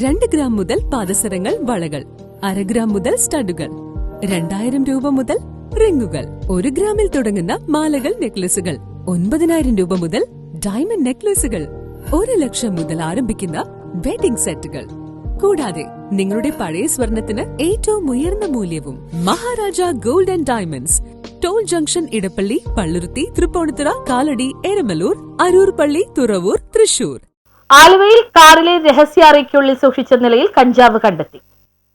2 gram മുതൽ പാദസരങ്ങൾ, വളകൾ, 1/2 gram മുതൽ സ്റ്റഡുകൾ, 2000 രൂപ മുതൽ റിങ്ങുകൾ, 1 ഗ്രാമിൽ തുടങ്ങുന്ന മാലകൾ, നെക്ലസുകൾ, 9000 രൂപ മുതൽ ഡയമണ്ട് നെക്ലസുകൾ, 1 ലക്ഷം മുതൽ ആരംഭിക്കുന്ന വെഡിംഗ് സെറ്റുകൾ. കൂടാതെ നിങ്ങളുടെ പഴയ സ്വർണത്തിന് ഏറ്റവും ഉയർന്ന മൂല്യവും. Maharaja gold and diamonds, toll junction, Edappally, Palluruthy, Tripunithura, Kalady, Eramalloor, Aroor Palli, Thuravoor, Thrissur. ആലുവയിൽ കാറിലെ രഹസ്യാറയ്ക്കുള്ളിൽ സൂക്ഷിച്ച നിലയിൽ കഞ്ചാവ് കണ്ടെത്തി.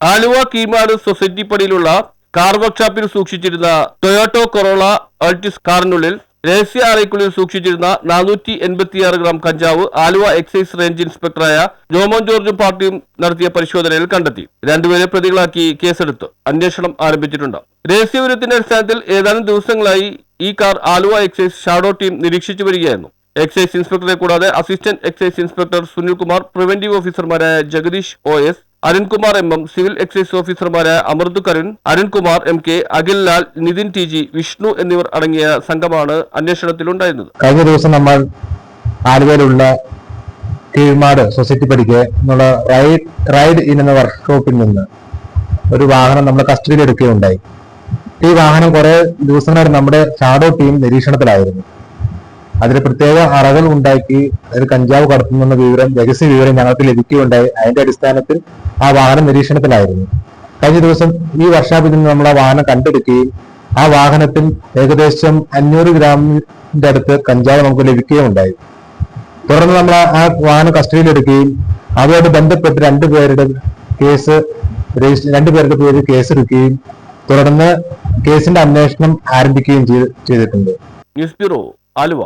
ആലുവ കീമാട് സൊസൈറ്റി പടിയിലുള്ള കാർ വർക്ക്ഷോപ്പിൽ സൂക്ഷിച്ചിരുന്ന ടൊയോട്ടോ കൊറോള ആൾട്ടിസ് കാറിനുള്ളിൽ രഹസ്യ അറയ്ക്കുള്ളിൽ സൂക്ഷിച്ചിരുന്ന 486 ഗ്രാം കഞ്ചാവ് ആലുവ എക്സൈസ് റേഞ്ച് ഇൻസ്പെക്ടറായ ജോമോൻ ജോർജും പാർട്ടിയും നടത്തിയ പരിശോധനയിൽ കണ്ടെത്തി. രണ്ടുപേരെ പ്രതികളാക്കി കേസെടുത്ത് അന്വേഷണം ആരംഭിച്ചിട്ടുണ്ട്. രഹസ്യവിവരത്തിന്റെ അടിസ്ഥാനത്തിൽ ഏതാനും ദിവസങ്ങളായി ഈ car Aluva excise shadow team നിരീക്ഷിച്ചു വരികയായിരുന്നു. എക്സൈസ് ഇൻസ്പെക്ടറെ കൂടാതെ assistant excise inspector Sunilkumar, preventive ഓഫീസർമാരായ Jagadeesh OS, Arunkumar MM, civil excise ഓഫീസർമാരായ അമൃത് കരുൺ, അരുൺകുമാർ MK, അഖിൽ ലാൽ, നിതിൻ TG, വിഷ്ണു എന്നിവർ അടങ്ങിയ സംഘമാണ് അന്വേഷണത്തിലുണ്ടായിരുന്നത്. കഴിഞ്ഞ ദിവസം നമ്മൾ ആലുവയിലുള്ള കീഴ്മാട് സൊസൈറ്റി പടിക്ക് എന്നുള്ള റൈഡ് ഇൻ എന്ന വർക്ക്ഷോപ്പിൽ നിന്ന് ഒരു വാഹനം നമ്മുടെ കസ്റ്റഡിയിൽ എടുക്കുകയുണ്ടായി. ഈ വാഹനം കുറെ ദിവസങ്ങളായിട്ട് നമ്മുടെ ഷാഡോ ടീം നിരീക്ഷണത്തിലായിരുന്നു. അതിന് പ്രത്യേക അറകൾ ഉണ്ടാക്കി അതിൽ കഞ്ചാവ് കടത്തുന്ന രഹസ്യ വിവരം ഞങ്ങൾക്ക് ലഭിക്കുകയുണ്ടായി. അതിന്റെ അടിസ്ഥാനത്തിൽ ആ വാഹനം നിരീക്ഷണത്തിലായിരുന്നു. കഴിഞ്ഞ ദിവസം ഈ വർക്ക്ഷോപ്പിൽ നിന്ന് നമ്മൾ ആ വാഹനം കണ്ടെടുക്കുകയും ആ വാഹനത്തിൽ ഏകദേശം 500 ഗ്രാമിന്റെ അടുത്ത് കഞ്ചാവ് നമുക്ക് ലഭിക്കുകയുണ്ടായി. തുടർന്ന് നമ്മൾ ആ വാഹനം കസ്റ്റഡിയിൽ എടുക്കുകയും അതുമായിട്ട് ബന്ധപ്പെട്ട് രണ്ടുപേരുടെ പേരിൽ കേസെടുക്കുകയും തുടർന്ന് കേസിന്റെ അന്വേഷണം ആരംഭിക്കുകയും ചെയ്തിട്ടുണ്ട്. News bureau, Aluva.